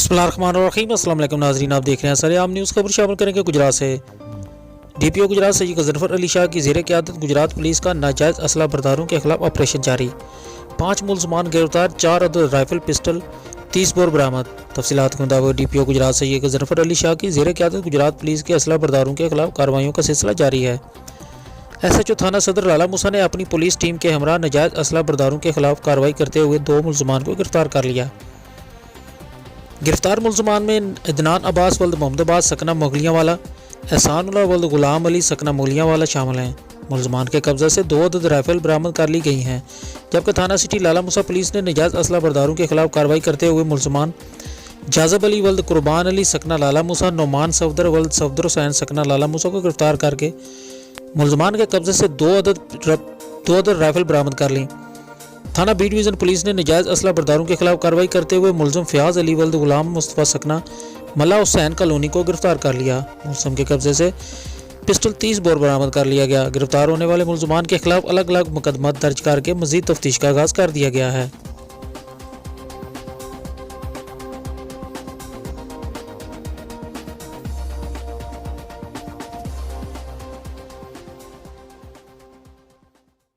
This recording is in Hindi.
बिस्मिल्लाहिर्रहमानिर्रहीम। अस्सलाम वालेकुम नाज़रीन, आप देख रहे हैं सरेआम न्यूज़। खबर शामिल करेंगे गुजरात से। डीपीओ गुजरात सैयद गजनफर अली शाह की ज़ेर क़यादत गुजरात पुलिस का नाजायज़ असला बरदारों के खिलाफ ऑपरेशन जारी। 5 मुलजमान गिरफ्तार, 4 अदद राइफल पिस्टल, 30 बोर बरामद। तफसीलात के मुताबिक डीपीओ गुजरात सैयद गजनफर अली शाह की ज़ेर क़यादत गुजरात पुलिस के असला बरदारों के खिलाफ कार्रवाइयों का सिलसिला जारी है। SHO थाना सदर लाला मूसा ने अपनी पुलिस टीम के हमरा नाजायज़ असला बरदारों के खिलाफ कार्रवाई करते हुए 2 मुलजमान को गिरफ्तार कर लिया। गिरफ्तार मुलजमान में अदनान अब्बास वल्द मोहम्मदाबाद सकना मुगलियावाला, एहसानुल्लाह वल्द गुलाम अली सकना मुगलियावाला शामिल हैं। मुलजमान के कब्जे से 2 अदद राइफल बरामद कर ली गई हैं, जबकि थाना सिटी लाला मूसा पुलिस ने नाजायज़ असला बरदारों के खिलाफ कार्रवाई करते हुए मुलजमान जाज़ब अली वल्द कुर्बान अली सकना लाला मूसा, नोमान सफदर वल्द सफदर हुसैन सकना लाला मूसा को गिरफ्तार करके मुलजमान के कब्जे से 2 अदद राइफल बरामद कर ली। थाना बी डिवीज़न पुलिस ने नाजायज़ असला बरदारों के खिलाफ कार्रवाई करते हुए मुलजम फ़याज़ अली वल्द गुलाम मुस्तफ़ा सकना मल्ला हुसैन कॉलोनी को गिरफ्तार कर लिया। मुलजम के कब्जे से पिस्टल 30 बोर बरामद कर लिया गया। गिरफ्तार होने वाले मुलजमान के खिलाफ अलग अलग मुकदमा दर्ज करके मज़ीद तफ्तीश का आगाज़ कर दिया गया है।